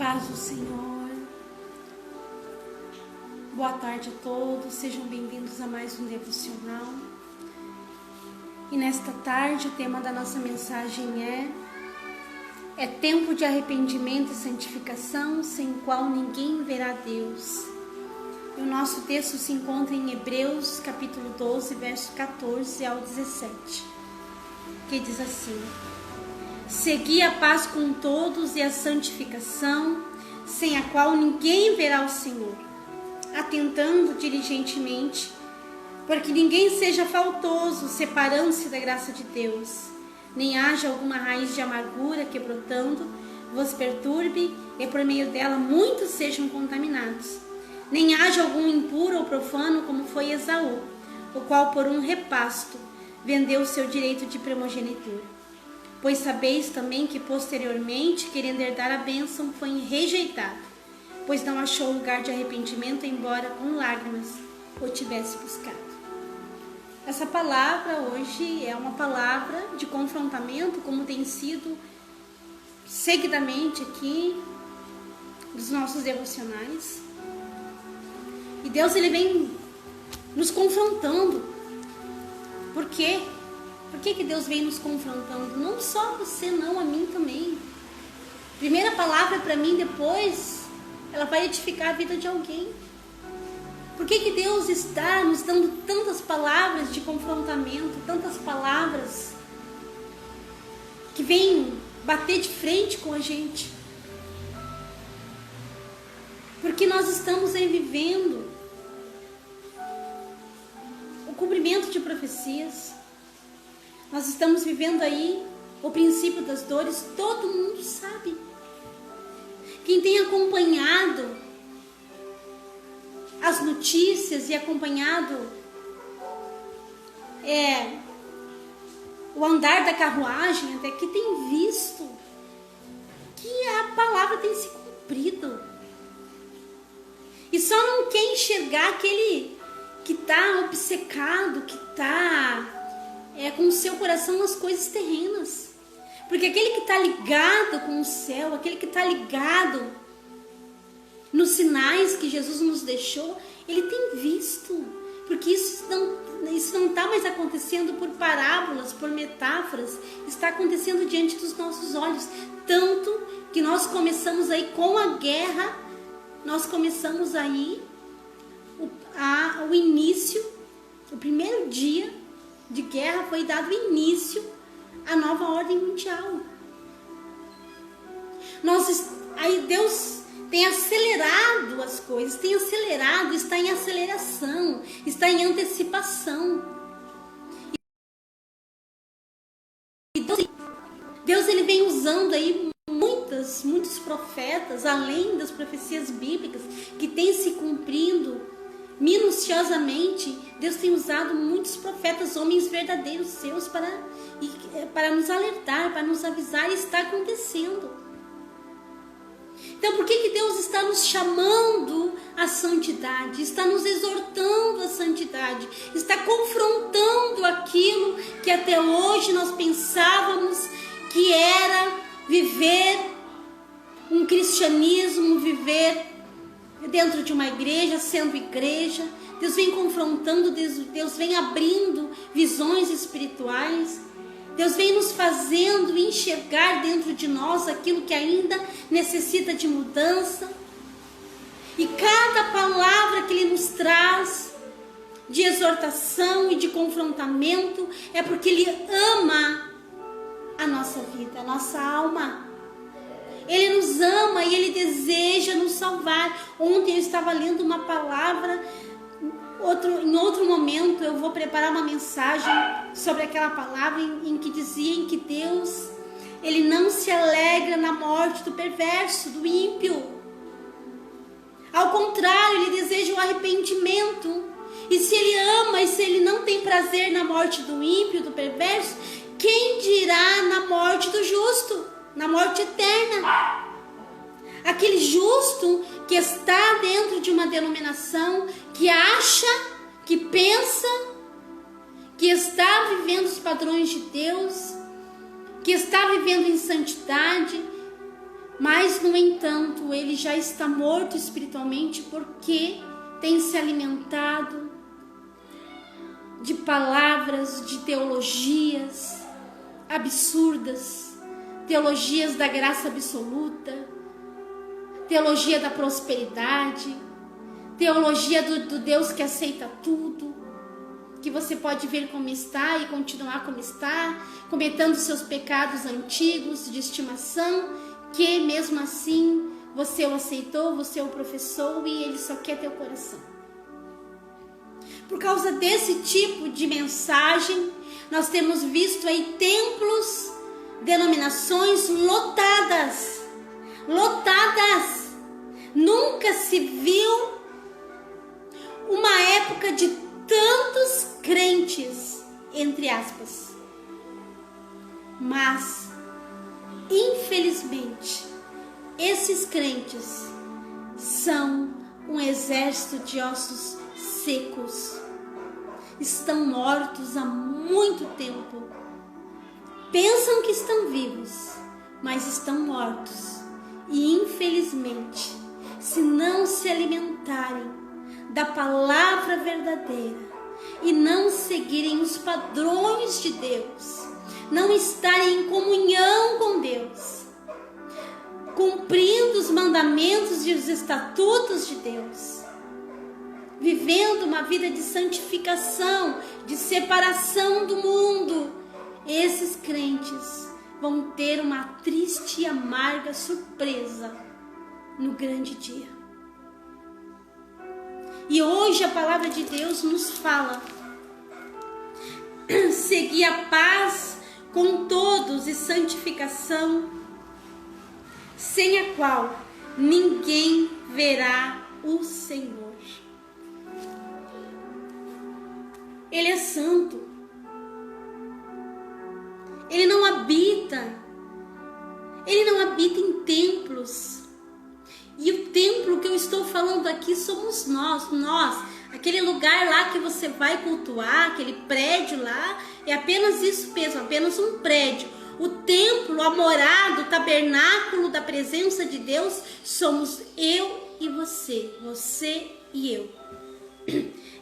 paz do Senhor. Boa tarde a todos, sejam bem-vindos a mais um devocional. E nesta tarde o tema da nossa mensagem é tempo de arrependimento e santificação, sem o qual ninguém verá Deus. E o nosso texto se encontra em Hebreus capítulo 12, verso 14 ao 17, que diz assim: segui a paz com todos e a santificação, sem a qual ninguém verá o Senhor, atentando diligentemente, porque ninguém seja faltoso, separando-se da graça de Deus, nem haja alguma raiz de amargura que, brotando, vos perturbe, e por meio dela muitos sejam contaminados. Nem haja algum impuro ou profano, como foi Esaú, o qual por um repasto vendeu o seu direito de primogenitura. Pois sabeis também que posteriormente, querendo herdar a bênção, foi rejeitado, pois não achou lugar de arrependimento, embora com lágrimas o tivesse buscado. Essa palavra hoje é uma palavra de confrontamento, como tem sido seguidamente aqui dos nossos devocionais. E Deus, ele vem nos confrontando. Por quê? Por que Deus vem nos confrontando? Não só você, não, a mim também. Primeira palavra para mim, depois ela vai edificar a vida de alguém. Por que Deus está nos dando tantas palavras de confrontamento, tantas palavras que vêm bater de frente com a gente? Porque nós estamos aí vivendo o cumprimento de profecias. Nós estamos vivendo aí o princípio das dores, todo mundo sabe. Quem tem acompanhado as notícias e acompanhado o andar da carruagem, até que tem visto que a palavra tem se cumprido. E só não quer enxergar aquele que está obcecado, que está com o seu coração nas coisas terrenas. Porque aquele que está ligado com o céu, aquele que está ligado nos sinais que Jesus nos deixou, ele tem visto. Porque isso não está mais acontecendo por parábolas, por metáforas, está acontecendo diante dos nossos olhos. Tanto que nós começamos aí com a guerra, nós começamos aí o início, o primeiro dia de guerra foi dado início à nova ordem mundial. Aí Deus tem acelerado as coisas, tem acelerado, está em aceleração, está em antecipação. E Deus ele vem usando aí muitos profetas, além das profecias bíblicas, que têm se cumprindo minuciosamente. Deus tem usado muitos profetas, homens verdadeiros seus, para nos alertar, para nos avisar, e está acontecendo. Então, por que Deus está nos chamando à santidade, está nos exortando à santidade, está confrontando aquilo que até hoje nós pensávamos que era viver um cristianismo, viver dentro de uma igreja, sendo igreja? Deus vem confrontando, Deus vem abrindo visões espirituais, Deus vem nos fazendo enxergar dentro de nós aquilo que ainda necessita de mudança. E cada palavra que Ele nos traz de exortação e de confrontamento é porque Ele ama a nossa vida, a nossa alma. Ele nos ama e Ele deseja nos salvar. Ontem eu estava lendo uma palavra, em outro momento eu vou preparar uma mensagem sobre aquela palavra em que dizia que Deus, Ele não se alegra na morte do perverso, do ímpio. Ao contrário, Ele deseja o arrependimento. E se Ele ama e se Ele não tem prazer na morte do ímpio, do perverso, quem dirá na morte do justo? Na morte eterna. Aquele justo que está dentro de uma denominação, que acha, que pensa, que está vivendo os padrões de Deus, que está vivendo em santidade, mas no entanto ele já está morto espiritualmente porque tem se alimentado de palavras, de teologias absurdas, teologias da graça absoluta, teologia da prosperidade, teologia do Deus que aceita tudo, que você pode ver como está e continuar como está, cometendo seus pecados antigos de estimação, que mesmo assim você o aceitou, você o professou e ele só quer teu coração. Por causa desse tipo de mensagem, nós temos visto aí templos, denominações lotadas. Nunca se viu uma época de tantos crentes, entre aspas. Mas, infelizmente, esses crentes são um exército de ossos secos. Estão mortos há muito tempo. Pensam que estão vivos, mas estão mortos. E infelizmente, se não se alimentarem da palavra verdadeira e não seguirem os padrões de Deus, não estarem em comunhão com Deus, cumprindo os mandamentos e os estatutos de Deus, vivendo uma vida de santificação, de separação do mundo, esses crentes vão ter uma triste e amarga surpresa no grande dia. E hoje a palavra de Deus nos fala: seguir a paz com todos e santificação, sem a qual ninguém verá o Senhor. Ele é santo. Ele não habita em templos. E o templo que eu estou falando aqui somos nós. Aquele lugar lá que você vai cultuar, aquele prédio lá, é apenas isso mesmo, apenas um prédio. O templo, a morada, o tabernáculo da presença de Deus somos eu e você e eu.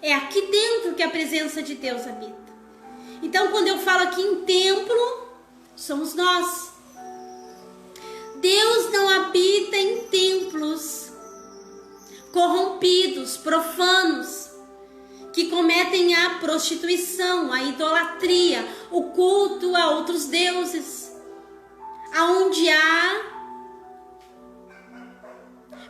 É aqui dentro que a presença de Deus habita. Então, quando eu falo aqui em templo, somos nós. Deus não habita em templos corrompidos, profanos, que cometem a prostituição, a idolatria, o culto a outros deuses, aonde há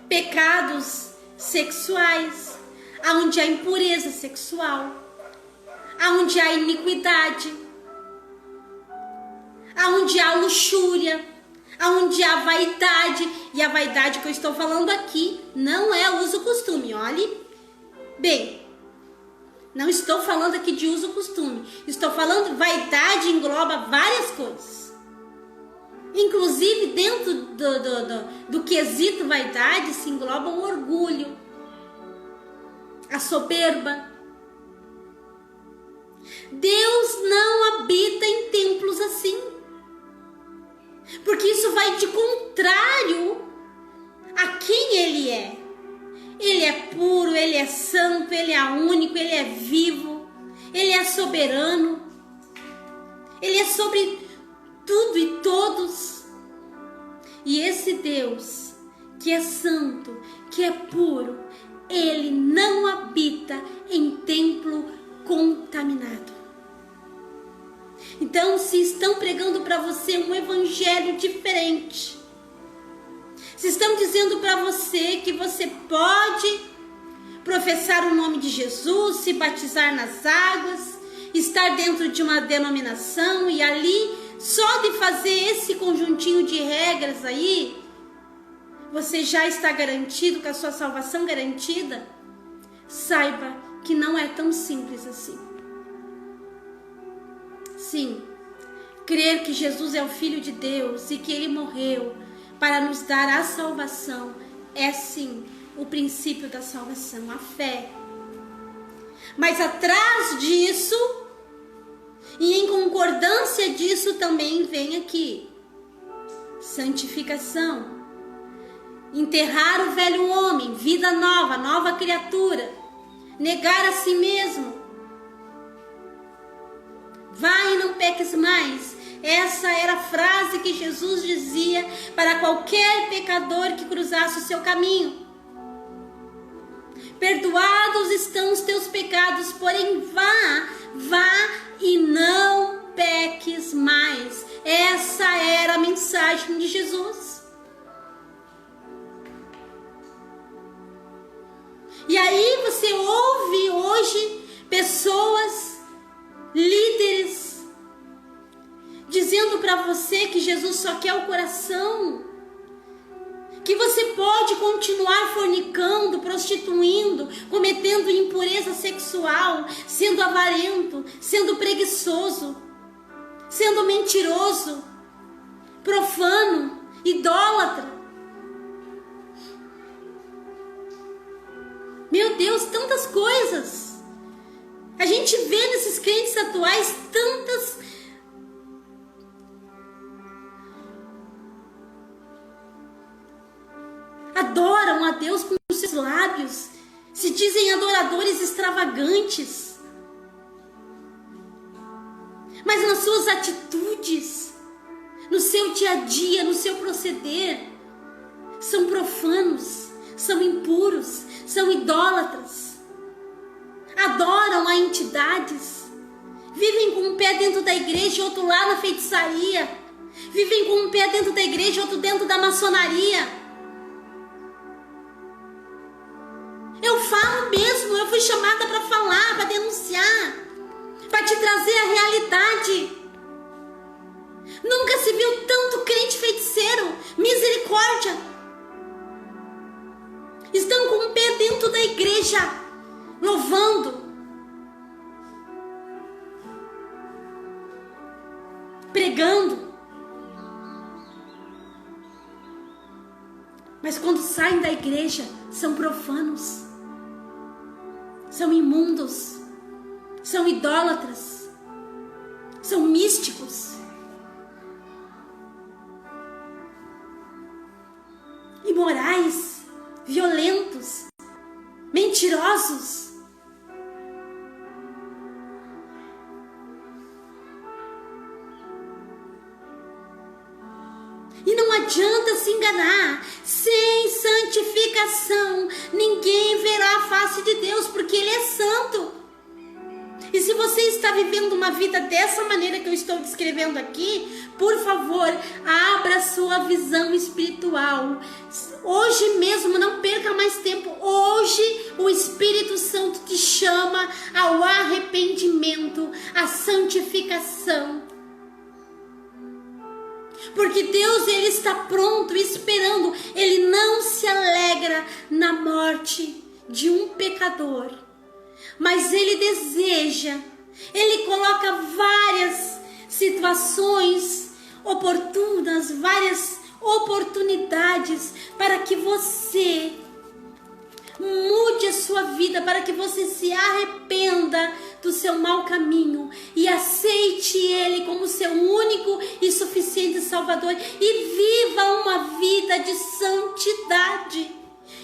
pecados sexuais, aonde há impureza sexual, aonde há iniquidade, aonde há luxúria, aonde há vaidade. E a vaidade que eu estou falando aqui não é uso costume, olhe bem. Não estou falando aqui de uso costume. Estou falando, vaidade engloba várias coisas. Inclusive dentro do quesito vaidade se engloba o orgulho, a soberba. Deus não habita em templos assim, porque isso vai de contrário a quem Ele é. Ele é puro, Ele é santo, Ele é único, Ele é vivo, Ele é soberano, Ele é sobre tudo e todos. E esse Deus que é santo, que é puro, Ele não habita em templo contaminado. Então, se estão pregando para você um evangelho diferente, se estão dizendo para você que você pode professar o nome de Jesus, se batizar nas águas, estar dentro de uma denominação e ali, só de fazer esse conjuntinho de regras aí, você já está garantido, com a sua salvação garantida, saiba que não é tão simples assim. Sim, crer que Jesus é o Filho de Deus e que Ele morreu para nos dar a salvação é sim o princípio da salvação, a fé. Mas atrás disso, e em concordância disso também vem aqui, santificação, enterrar o velho homem, vida nova, nova criatura, negar a si mesmo. Vai e não peques mais. Essa era a frase que Jesus dizia para qualquer pecador que cruzasse o seu caminho. Perdoados estão os teus pecados, porém vá e não peques mais. Essa era a mensagem de Jesus. E aí você ouve hoje pessoas, líderes, dizendo para você que Jesus só quer o coração, que você pode continuar fornicando, prostituindo, cometendo impureza sexual, sendo avarento, sendo preguiçoso, sendo mentiroso, profano, idólatra. Meu Deus, tantas coisas. A gente vê nesses crentes atuais tantas... Adoram a Deus com os seus lábios, se dizem adoradores extravagantes, mas nas suas atitudes, no seu dia a dia, no seu proceder, são profanos, são impuros, são idólatras, adoram a entidades, vivem com um pé dentro da igreja e outro lá na feitiçaria, vivem com um pé dentro da igreja e outro dentro da maçonaria. Eu falo mesmo, eu fui chamada para falar, para denunciar, para te trazer a realidade. Nunca se viu tanto crente feiticeiro, misericórdia. Estão com o pé dentro da igreja, louvando, pregando. Mas quando saem da igreja, são profanos, são imundos, são idólatras, são místicos, imorais, violentos, mentirosos. E não adianta se enganar. Sem santificação, ninguém verá a face de Deus, porque Ele é santo. E se você está vivendo uma vida dessa maneira que eu estou descrevendo aqui, por favor, abra sua visão espiritual. Hoje mesmo, não perca mais tempo. Hoje o Espírito Santo te chama ao arrependimento, à santificação. Porque Deus, Ele está pronto, esperando. Ele não se alegra na morte de um pecador, mas Ele deseja, Ele coloca várias situações oportunas, várias oportunidades para que você mude a sua vida, para que você se arrependa do seu mau caminho e aceite Ele como seu único e suficiente Salvador e viva uma vida de santidade.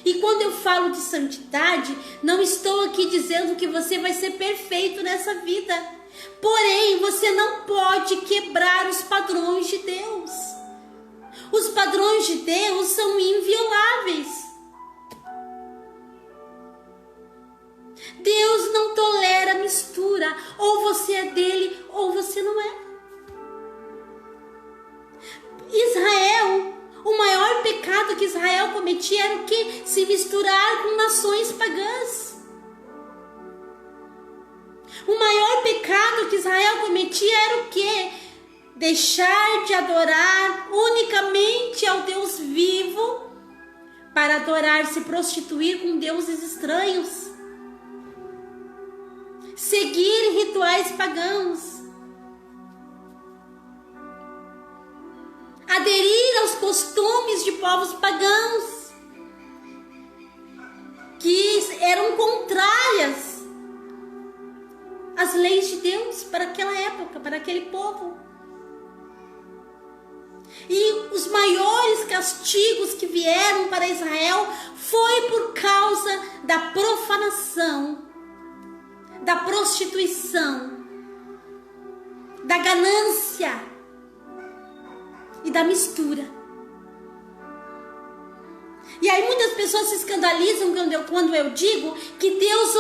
E quando eu falo de santidade, não estou aqui dizendo que você vai ser perfeito nessa vida. Porém, você não pode quebrar os padrões de Deus. Os padrões de Deus são invioláveis. Deus não tolera mistura. Ou você é dele, ou você não é. Israel, o maior pecado que Israel cometia era o quê? Se misturar com nações pagãs. O maior pecado que Israel cometia era o quê? Deixar de adorar unicamente ao Deus vivo para adorar, se prostituir com deuses estranhos. Seguir rituais pagãos, aderir aos costumes de povos pagãos que eram contrárias às leis de Deus para aquela época, para aquele povo. E os maiores castigos que vieram para Israel foi por causa da profanação, da prostituição, da ganância e da mistura. E aí muitas pessoas se escandalizam quando eu digo que Deus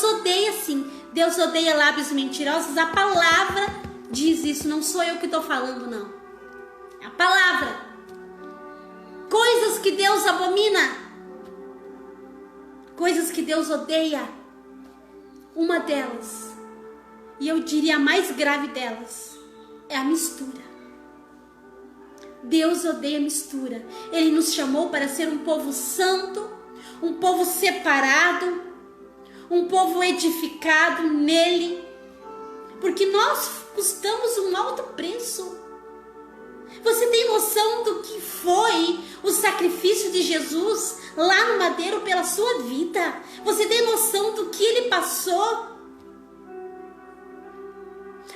odeia sim. Deus odeia lábios mentirosos. A palavra diz isso, não sou eu que estou falando, não. É a palavra. Coisas que Deus abomina, coisas que Deus odeia. Uma delas, e eu diria a mais grave delas, é a mistura. Deus odeia mistura. Ele nos chamou para ser um povo santo, um povo separado, um povo edificado nele, porque nós custamos um alto preço. Você tem noção do que foi o sacrifício de Jesus lá no madeiro pela sua vida? Você tem noção do que ele passou?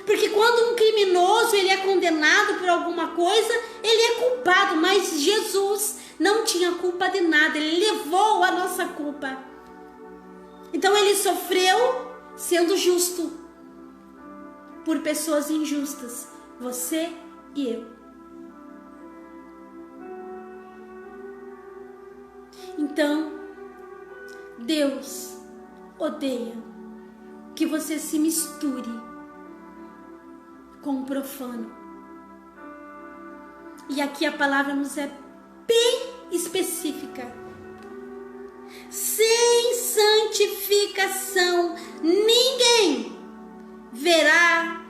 Porque quando um criminoso ele é condenado por alguma coisa, ele é culpado, mas Jesus não tinha culpa de nada, ele levou a nossa culpa. Então ele sofreu sendo justo por pessoas injustas, você e eu. Então, Deus odeia que você se misture com o profano. E aqui a palavra nos é bem específica. Sem santificação, ninguém verá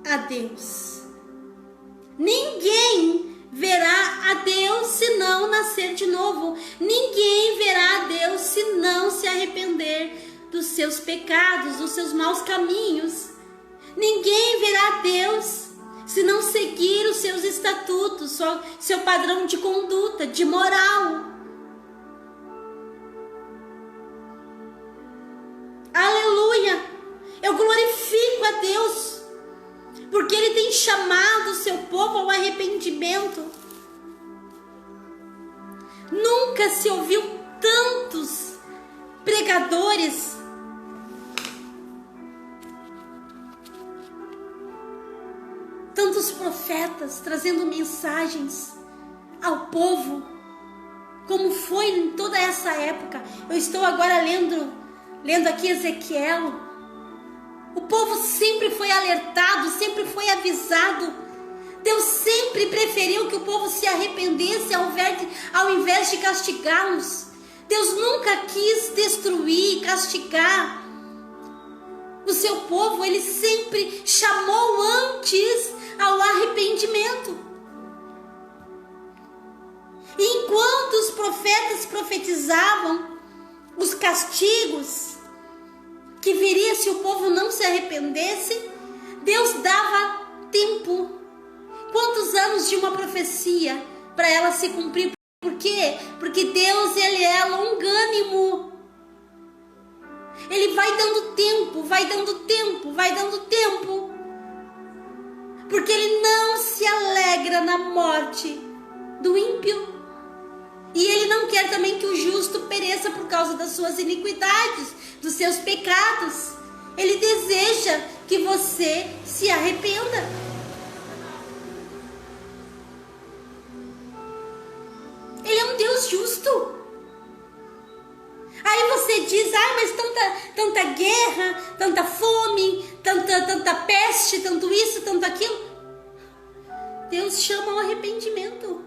a Deus. Ninguém verá a Deus se não nascer de novo. Ninguém verá a Deus se não se arrepender dos seus pecados, dos seus maus caminhos. Ninguém verá a Deus se não seguir os seus estatutos, seu padrão de conduta, de moral. Aleluia! Eu glorifico a Deus, porque Ele tem chamado o seu povo ao arrependimento. Nunca se ouviu tantos pregadores tantos profetas trazendo mensagens ao povo, como foi em toda essa época. Eu estou agora lendo aqui Ezequiel. O povo sempre foi alertado, sempre foi avisado. Deus sempre preferiu que o povo se arrependesse ao invés de castigá-los. Deus nunca quis destruir, castigar o seu povo. Ele sempre chamou antes ao arrependimento. E enquanto os profetas profetizavam os castigos que viria se o povo não se arrependesse, Deus dava tempo. Quantos anos de uma profecia para ela se cumprir? Por quê? Porque Deus, Ele é longânimo. Ele vai dando tempo, vai dando tempo, vai dando tempo. Porque Ele não se alegra na morte do ímpio. E Ele não quer também que o justo pereça por causa das suas iniquidades, dos seus pecados. Ele deseja que você se arrependa. Ele é um Deus justo. Aí você diz, mas tanta guerra, tanta fome, tanta peste, tanto isso, tanto aquilo. Deus chama ao arrependimento.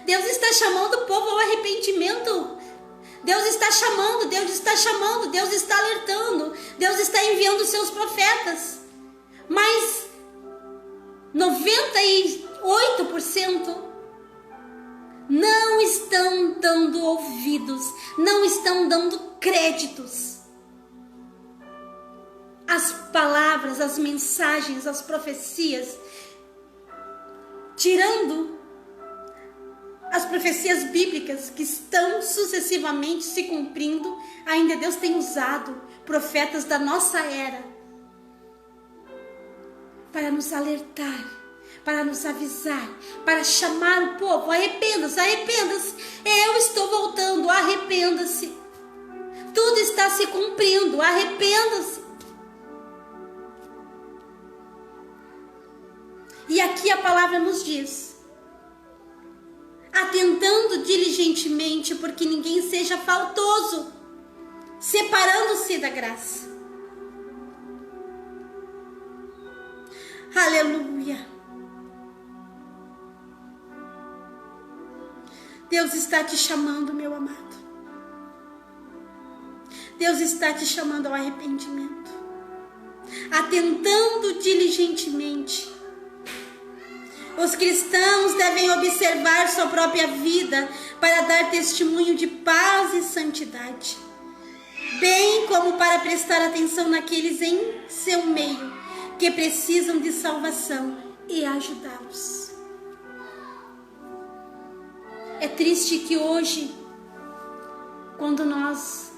Deus está chamando o povo ao arrependimento. Deus está chamando, Deus está alertando. Deus está enviando os seus profetas. Mas 98% não estão dando ouvidos, não estão dando créditos às palavras, às mensagens, às profecias, tirando as profecias bíblicas que estão sucessivamente se cumprindo. Ainda Deus tem usado profetas da nossa era para nos alertar, para nos avisar, para chamar o povo: arrependa-se, arrependa-se. Eu estou voltando, arrependa-se. Tudo está se cumprindo, arrependa-se. E aqui a palavra nos diz: atentando diligentemente, porque ninguém seja faltoso, separando-se da graça. Aleluia. Deus está te chamando, meu amado. Deus está te chamando ao arrependimento. Atentando diligentemente. Os cristãos devem observar sua própria vida para dar testemunho de paz e santidade, bem como para prestar atenção naqueles em seu meio que precisam de salvação e ajudá-los. É triste que hoje, quando nós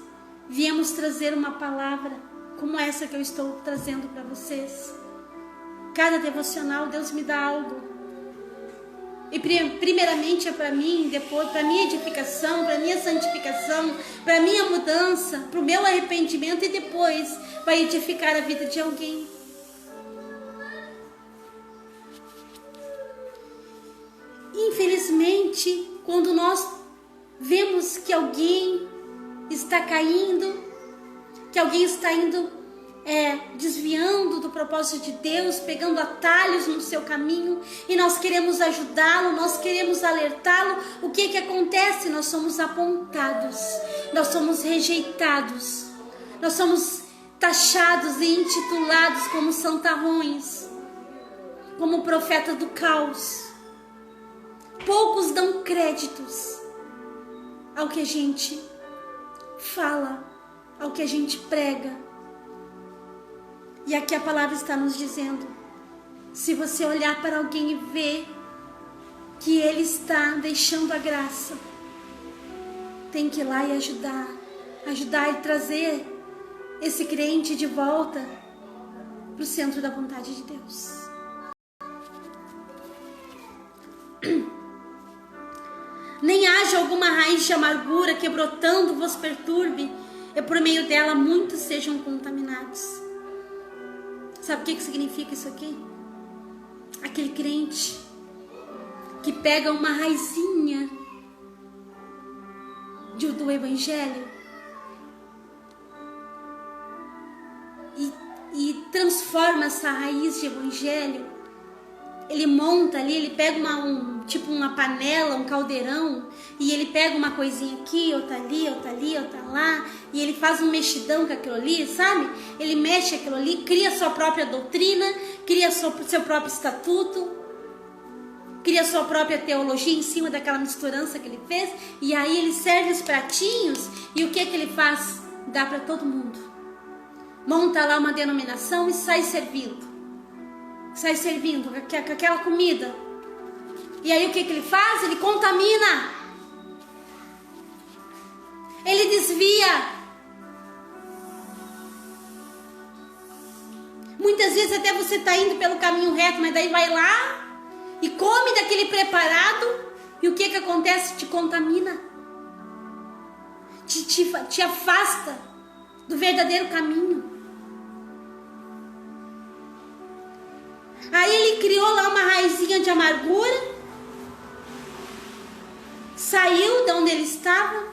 viemos trazer uma palavra como essa que eu estou trazendo para vocês, cada devocional Deus me dá algo. E primeiramente é para mim, depois para minha edificação, para minha santificação, para minha mudança, para o meu arrependimento, e depois vai edificar a vida de alguém. Infelizmente, quando nós vemos que alguém está caindo, que alguém está indo desviando do propósito de Deus, pegando atalhos no seu caminho, e nós queremos ajudá-lo, nós queremos alertá-lo, o que acontece? Nós somos apontados, nós somos rejeitados, nós somos taxados e intitulados como santarrões, como profeta do caos. Poucos dão créditos ao que a gente fala, ao que a gente prega. E aqui a palavra está nos dizendo: se você olhar para alguém e ver que ele está deixando a graça, tem que ir lá e ajudar e trazer esse crente de volta para o centro da vontade de Deus. Nem haja alguma raiz de amargura que brotando vos perturbe, e por meio dela muitos sejam contaminados. Sabe o que significa isso aqui? Aquele crente que pega uma raizinha do evangelho e transforma essa raiz de evangelho. Ele monta ali, ele pega tipo uma panela, um caldeirão, e ele pega uma coisinha aqui, outra ali, outra ali, outra lá, e ele faz um mexidão com aquilo ali, sabe? Ele mexe aquilo ali, cria sua própria doutrina, cria seu próprio estatuto, cria sua própria teologia em cima daquela misturança que ele fez, e aí ele serve os pratinhos, e o que ele faz? Dá para todo mundo. Monta lá uma denominação e sai servindo com aquela comida. E aí o que ele faz? Ele contamina, ele desvia. Muitas vezes até você está indo pelo caminho reto, mas daí vai lá e come daquele preparado, e o que acontece? Te contamina, te afasta do verdadeiro caminho. Aí ele criou lá uma raizinha de amargura, saiu de onde ele estava,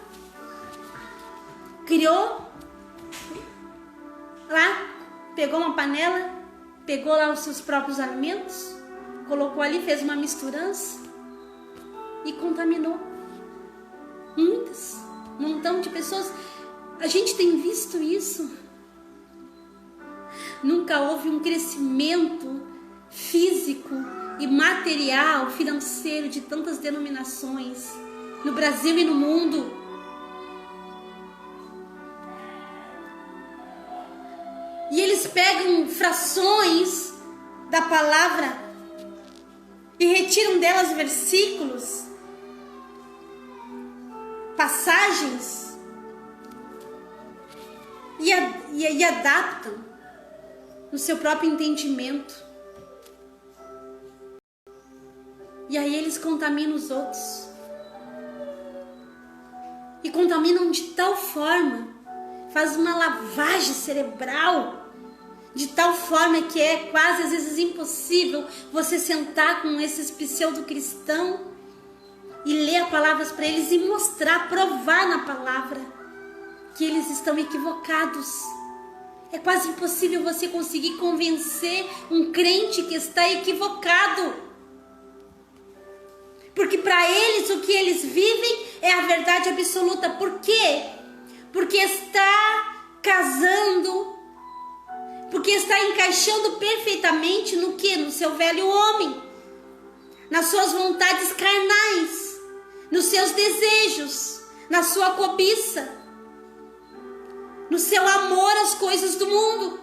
criou lá, pegou uma panela, pegou lá os seus próprios alimentos, colocou ali, fez uma misturança e contaminou um montão de pessoas. A gente tem visto isso. Nunca houve um crescimento físico e material, financeiro de tantas denominações no Brasil e no mundo. E eles pegam frações da palavra e retiram delas versículos, passagens, e adaptam no seu próprio entendimento. E aí eles contaminam os outros. e contaminam de tal forma, faz uma lavagem cerebral, de tal forma que é quase às vezes impossível você sentar com esses pseudo-cristãos e ler palavras para eles e mostrar, provar na palavra que eles estão equivocados. É quase impossível você conseguir convencer um crente que está equivocado. Porque para eles o que eles vivem é a verdade absoluta. Por quê? Porque está casando, porque está encaixando perfeitamente no que? No seu velho homem, nas suas vontades carnais, nos seus desejos, na sua cobiça, no seu amor às coisas do mundo.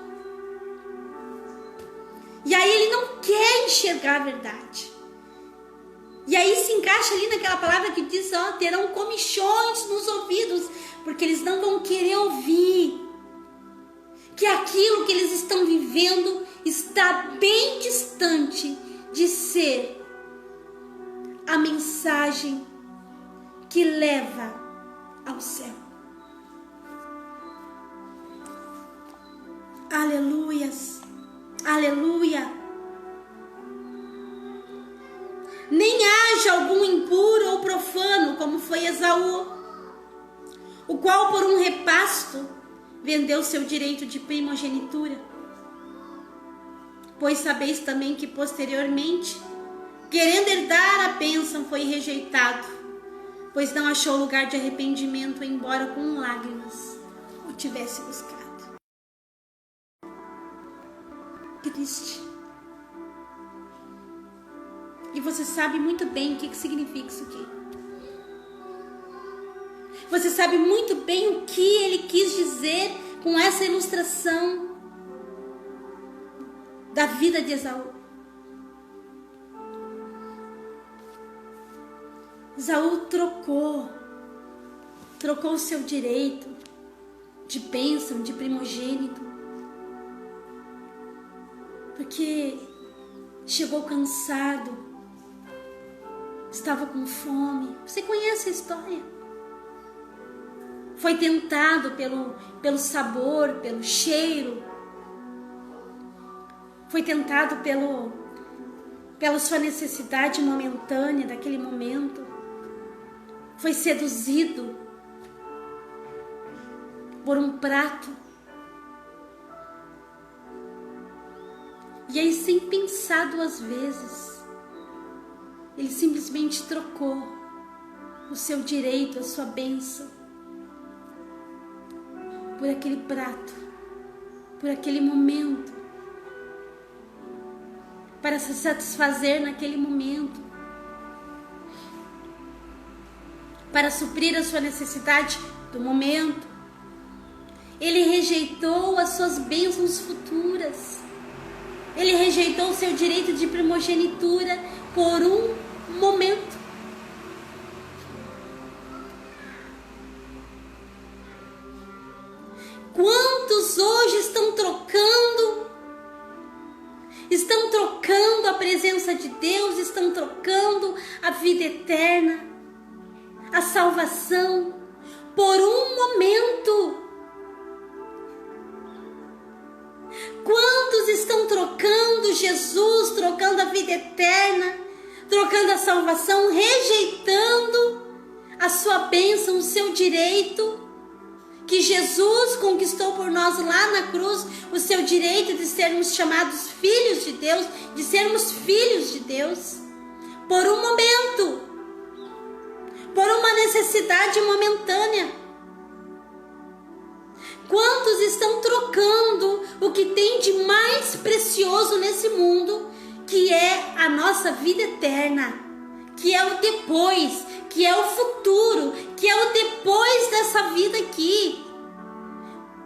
E aí ele não quer enxergar a verdade. E aí se encaixa ali naquela palavra que diz, ó, terão comichões nos ouvidos, porque eles não vão querer ouvir que aquilo que eles estão vivendo está bem distante de ser a mensagem que leva ao céu. Aleluias, aleluia. Nem haja algum impuro ou profano, como foi Esaú, o qual por um repasto vendeu seu direito de primogenitura. Pois sabeis também que posteriormente, querendo herdar a bênção, foi rejeitado, pois não achou lugar de arrependimento, embora com lágrimas o tivesse buscado. Triste. E você sabe muito bem o que significa isso aqui. Você sabe muito bem o que ele quis dizer com essa ilustração da vida de Esaú. Esaú trocou o seu direito de bênção, de primogênito, porque chegou cansado, estava com fome. Você conhece a história? Foi tentado pelo sabor, pelo cheiro. Foi tentado pela sua necessidade momentânea daquele momento. Foi seduzido por um prato. E aí, sem pensar duas vezes, ele simplesmente trocou o seu direito, a sua bênção, por aquele prato, por aquele momento, para se satisfazer naquele momento, para suprir a sua necessidade do momento. Ele rejeitou as suas bênçãos futuras. Ele rejeitou o seu direito de primogenitura por um momento. Quantos hoje estão trocando a presença de Deus, estão trocando a vida eterna, a salvação, por um momento? Quantos estão trocando Jesus, trocando a vida eterna, trocando a salvação, rejeitando a sua bênção, o seu direito que Jesus conquistou por nós lá na cruz, o seu direito de sermos chamados filhos de Deus, de sermos filhos de Deus, por um momento, por uma necessidade momentânea. Quantos estão trocando o que tem de mais precioso nesse mundo, que é a nossa vida eterna, que é o depois, que é o futuro, que é o depois dessa vida aqui,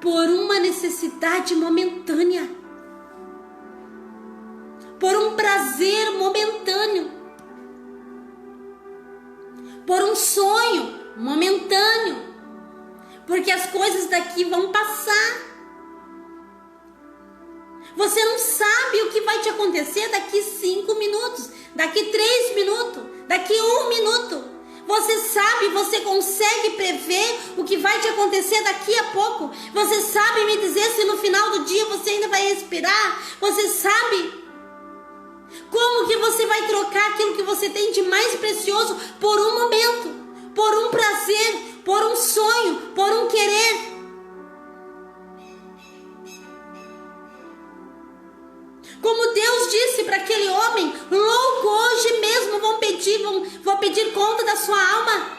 por uma necessidade momentânea, por um prazer momentâneo, por um sonho momentâneo, porque as coisas daqui vão passar. Você não sabe o que vai te acontecer daqui 5 minutos, daqui 3 minutos, daqui 1 minuto. Você sabe, você consegue prever o que vai te acontecer daqui a pouco. Você sabe me dizer se no final do dia você ainda vai respirar. Você sabe como que você vai trocar aquilo que você tem de mais precioso por um momento, por um prazer, por um sonho, por um querer. Como Deus disse para aquele homem: louco, hoje mesmo vou pedir conta da sua alma.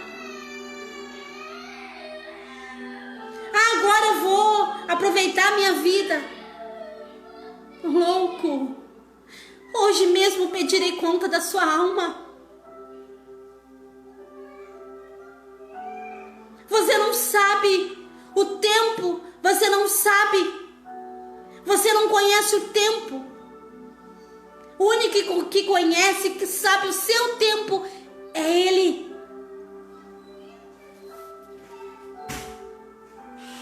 Agora eu vou aproveitar a minha vida. Louco, hoje mesmo pedirei conta da sua alma. Você não sabe o tempo, você não sabe, você não conhece o tempo. O único que conhece, que sabe o seu tempo, é Ele.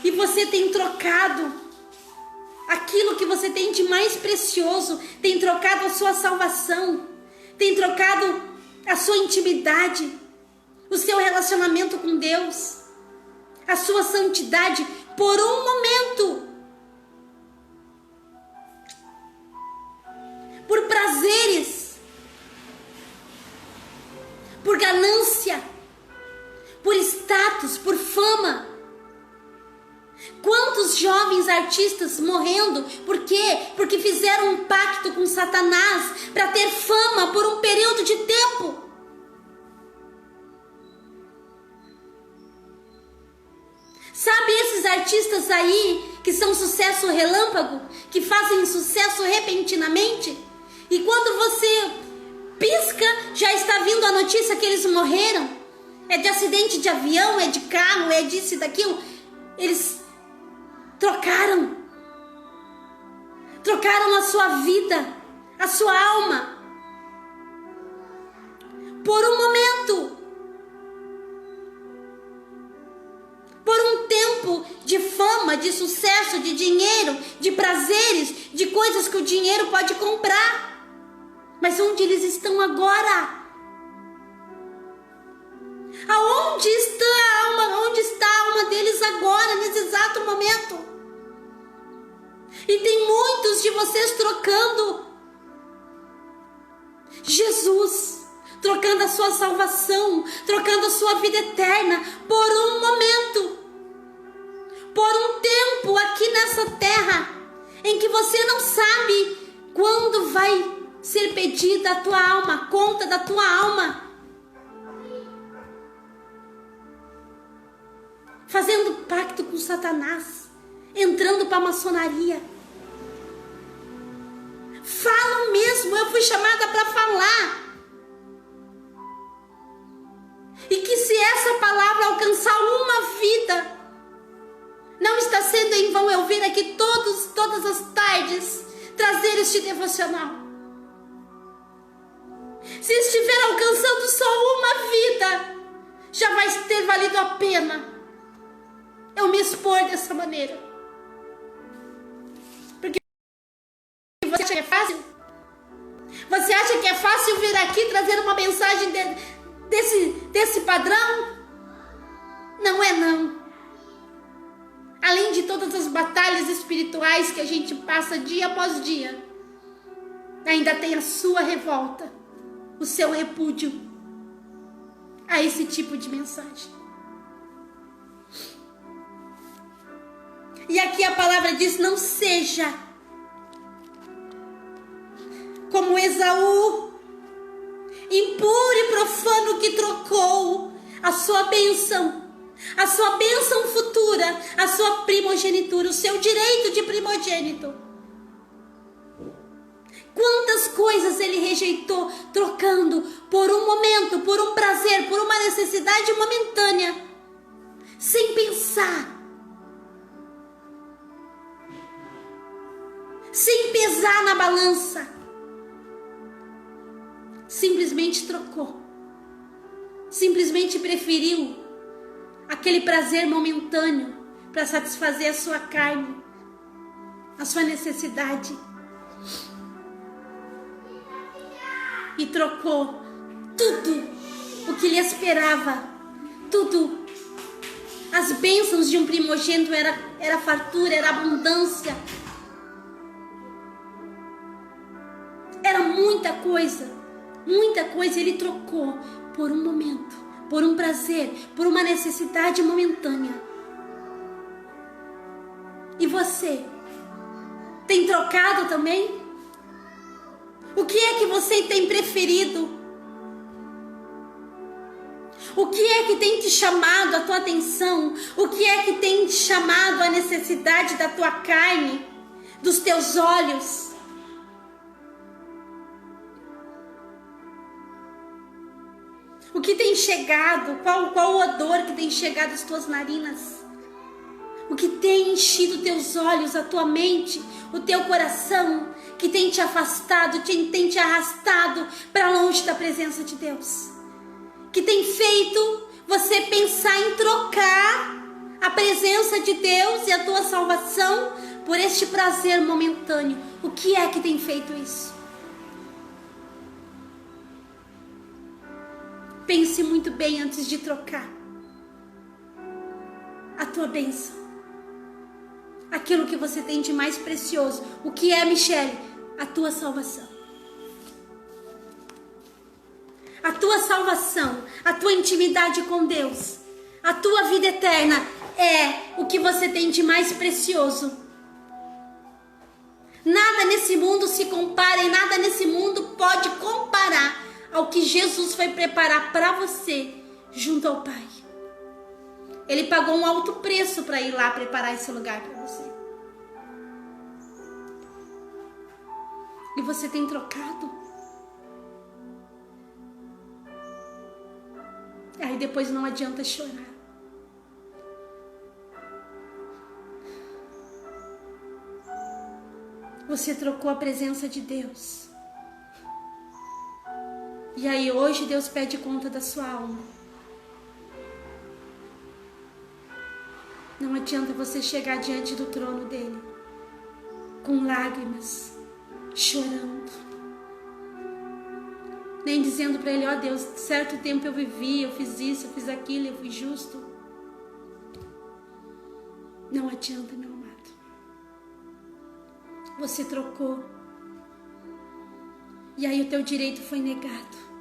E você tem trocado aquilo que você tem de mais precioso, tem trocado a sua salvação, tem trocado a sua intimidade, o seu relacionamento com Deus, a sua santidade por um momento, por prazeres, por ganância, por status, por fama. Quantos jovens artistas morrendo, por quê? Porque fizeram um pacto com Satanás para ter fama por um período de tempo. Sabe esses artistas aí que são sucesso relâmpago, que fazem sucesso repentinamente? E quando você pisca, já está vindo a notícia que eles morreram. É de acidente de avião, é de carro, é disso e daquilo. Eles trocaram a sua vida, a sua alma, por um momento, por um tempo de fama, de sucesso, de dinheiro, de prazeres, de coisas que o dinheiro pode comprar. Mas onde eles estão agora? Aonde está a alma? Onde está a alma deles agora, nesse exato momento? E tem muitos de vocês trocando Jesus, trocando a sua salvação, trocando a sua vida eterna por um momento, por um tempo aqui nessa terra, em que você não sabe quando vai ser pedida a tua alma, a conta da tua alma. Fazendo pacto com Satanás, entrando para a maçonaria. Falam mesmo, eu fui chamada para falar. E que se essa palavra alcançar uma vida, não está sendo em vão eu vir aqui todas as tardes trazer este devocional. Se estiver alcançando só uma vida, já vai ter valido a pena eu me expor dessa maneira. Porque você acha que é fácil? Você acha que é fácil vir aqui trazer uma mensagem desse padrão? Não é não. Além de todas as batalhas espirituais que a gente passa dia após dia, ainda tem a sua revolta, o seu repúdio a esse tipo de mensagem. E aqui a palavra diz: não seja como Esaú, impuro e profano, que trocou a sua bênção futura, a sua primogenitura, o seu direito de primogênito. Quantas coisas ele rejeitou, trocando por um momento, por um prazer, por uma necessidade momentânea, sem pensar, sem pesar na balança. Simplesmente trocou. Simplesmente preferiu aquele prazer momentâneo para satisfazer a sua carne, a sua necessidade. E trocou tudo o que lhe esperava. Tudo. As bênçãos de um primogênito era fartura, era abundância. Era muita coisa. Muita coisa ele trocou por um momento, por um prazer, por uma necessidade momentânea. E você? Tem trocado também? O que é que você tem preferido? O que é que tem te chamado a tua atenção? O que é que tem te chamado a necessidade da tua carne, dos teus olhos? O que tem chegado? Qual o odor que tem chegado às tuas narinas? O que tem enchido teus olhos, a tua mente, o teu coração, que tem te afastado, tem te arrastado para longe da presença de Deus? Que tem feito você pensar em trocar a presença de Deus e a tua salvação por este prazer momentâneo? O que é que tem feito isso? Pense muito bem antes de trocar a tua bênção, aquilo que você tem de mais precioso. O que é, Michele? A tua salvação. A tua salvação, a tua intimidade com Deus, a tua vida eterna é o que você tem de mais precioso. Nada nesse mundo se compara e nada nesse mundo pode comparar ao que Jesus foi preparar para você junto ao Pai. Ele pagou um alto preço para ir lá preparar esse lugar para você. E você tem trocado? Aí depois não adianta chorar. Você trocou a presença de Deus. E aí hoje Deus pede conta da sua alma. Não adianta você chegar diante do trono dele com lágrimas, chorando, nem dizendo para ele: ó Deus, certo tempo eu vivi, eu fiz isso, eu fiz aquilo, eu fui justo. Não adianta, meu amado. Você trocou. E aí o teu direito foi negado.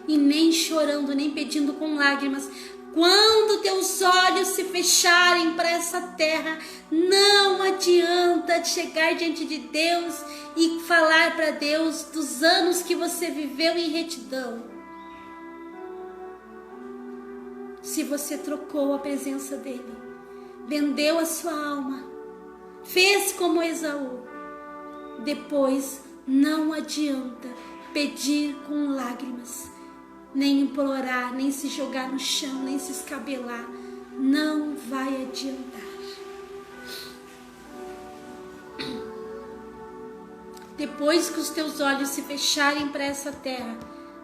E nem chorando, nem pedindo com lágrimas, quando teus olhos se fecharem para essa terra, não adianta chegar diante de Deus e falar para Deus dos anos que você viveu em retidão. Se você trocou a presença dele, vendeu a sua alma, fez como Esaú, depois não adianta pedir com lágrimas, nem implorar, nem se jogar no chão, nem se escabelar. Não vai adiantar. Depois que os teus olhos se fecharem para essa terra,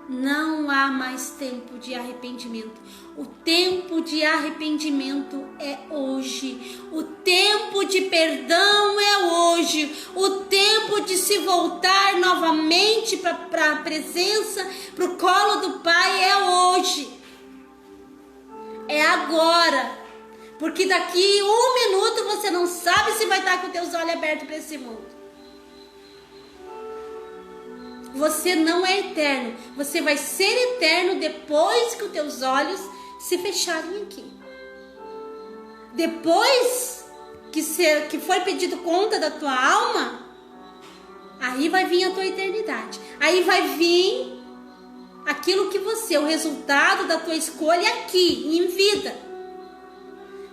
não há mais tempo de arrependimento. O tempo de arrependimento é hoje. O tempo de perdão é hoje. O tempo de se voltar novamente para a presença, para o colo do Pai é hoje. É agora. Porque daqui 1 minuto você não sabe se vai estar com teus olhos abertos para esse mundo. Você não é eterno. Você vai ser eterno depois que os teus olhos se fecharem aqui. Depois que foi pedido conta da tua alma, aí vai vir a tua eternidade. Aí vai vir aquilo que você, o resultado da tua escolha aqui, em vida.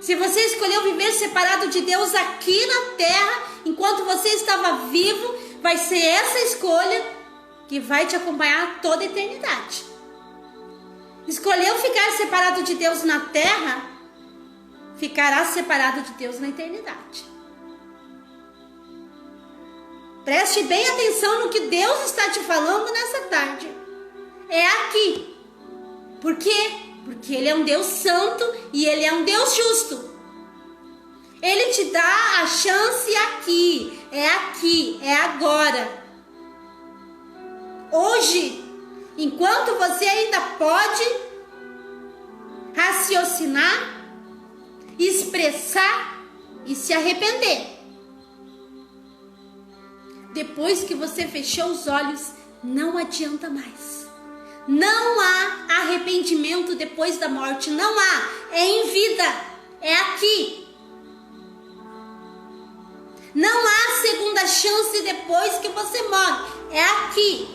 Se você escolheu viver separado de Deus aqui na terra, enquanto você estava vivo, vai ser essa escolha que vai te acompanhar toda a eternidade. Escolheu ficar separado de Deus na terra, ficará separado de Deus na eternidade. Preste bem atenção no que Deus está te falando nessa tarde. É aqui. Por quê? Porque Ele é um Deus santo e Ele é um Deus justo. Ele te dá a chance aqui, é agora. Hoje, Enquanto você ainda pode raciocinar, expressar e se arrepender. Depois que você fechou os olhos, não adianta mais. Não há arrependimento depois da morte, não há. É em vida, é aqui. Não há segunda chance depois que você morre, é aqui.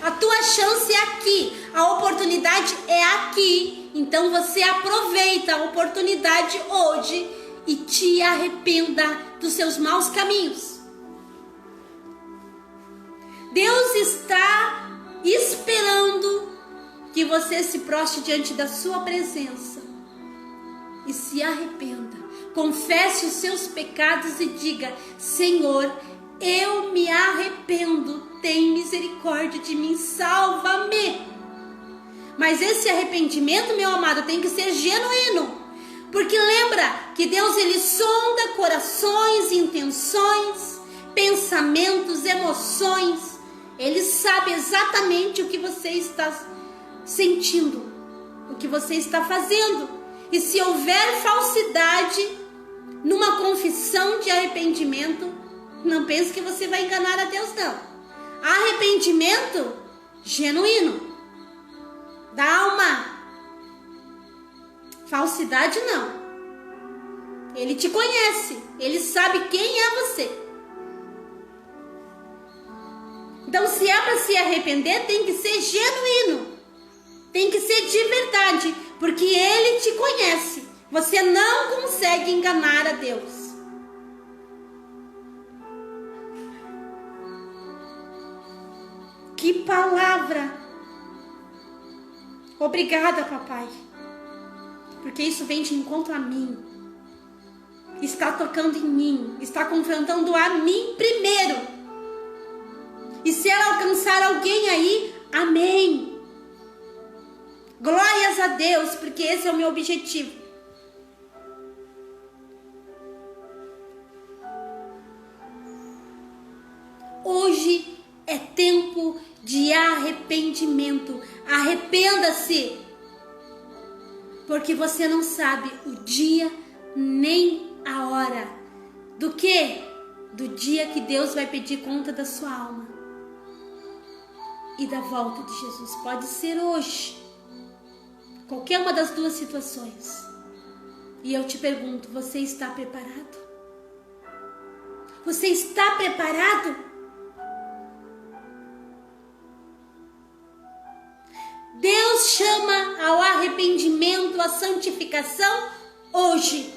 A tua chance é aqui, a oportunidade é aqui. Então você aproveita a oportunidade hoje e te arrependa dos seus maus caminhos. Deus está esperando que você se prostre diante da sua presença e se arrependa. Confesse os seus pecados e diga: Senhor, eu me arrependo, tem misericórdia de mim, salva-me. Mas esse arrependimento, meu amado, tem que ser genuíno. Porque lembra que Deus, ele sonda corações, intenções, pensamentos, emoções. Ele sabe exatamente o que você está sentindo, o que você está fazendo. E se houver falsidade numa confissão de arrependimento, não pense que você vai enganar a Deus, não. Arrependimento genuíno, da alma. Falsidade não. Ele te conhece, ele sabe quem é você. Então, se é para se arrepender, tem que ser genuíno. Tem que ser de verdade, porque ele te conhece. Você não consegue enganar a Deus. Que palavra! Obrigada, papai. Porque isso vem de encontro a mim. Está tocando em mim. Está confrontando a mim primeiro. E se ela alcançar alguém aí, amém. Glórias a Deus, porque esse é o meu objetivo. Hoje é tempo de arrependimento. Arrependa-se. Porque você não sabe o dia nem a hora. Do quê? Do dia que Deus vai pedir conta da sua alma. E da volta de Jesus. Pode ser hoje. Qualquer uma das duas situações. E eu te pergunto, você está preparado? Você está preparado? Deus chama ao arrependimento, à santificação hoje.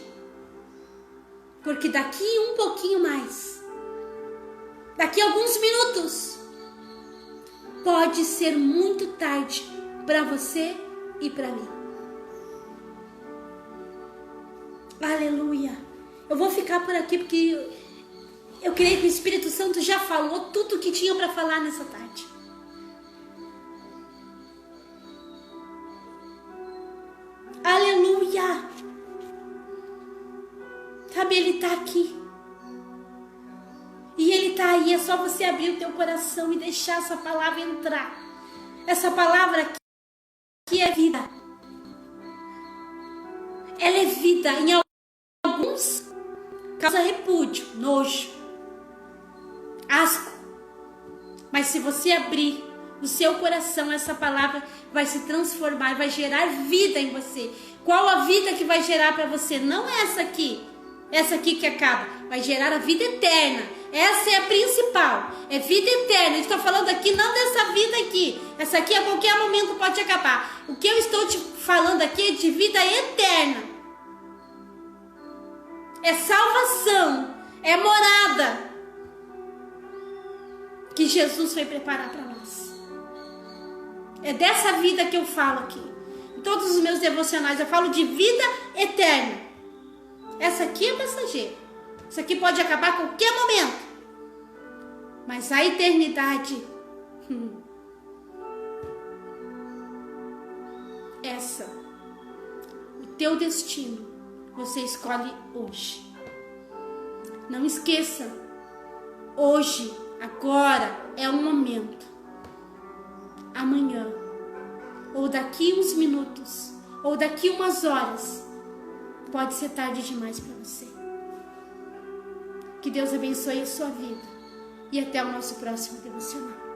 Porque daqui um pouquinho mais, daqui a alguns minutos, pode ser muito tarde para você e para mim. Aleluia. Eu vou ficar por aqui porque eu creio que o Espírito Santo já falou tudo o que tinha para falar nessa tarde. Aleluia. Sabe, ele está aqui. E ele está aí, é só você abrir o teu coração e deixar essa palavra entrar. Essa palavra aqui é vida. Ela é vida. Em alguns causa repúdio, nojo, asco. Mas se você abrir o seu coração, essa palavra vai se transformar, vai gerar vida em você. Qual a vida que vai gerar para você? Não essa aqui que acaba. Vai gerar a vida eterna. Essa é a principal. É vida eterna. Eu estou falando aqui não dessa vida aqui. Essa aqui a qualquer momento pode acabar. O que eu estou te falando aqui é de vida eterna. É salvação. É morada que Jesus foi preparar para nós. É dessa vida que eu falo aqui. Em todos os meus devocionais eu falo de vida eterna. Essa aqui é passageira. Isso aqui pode acabar a qualquer momento. Mas a eternidade, essa, o teu destino, você escolhe hoje. Não esqueça, hoje, agora é o momento. Amanhã ou daqui uns minutos, ou daqui umas horas, pode ser tarde demais para você. Que Deus abençoe a sua vida e até o nosso próximo devocional.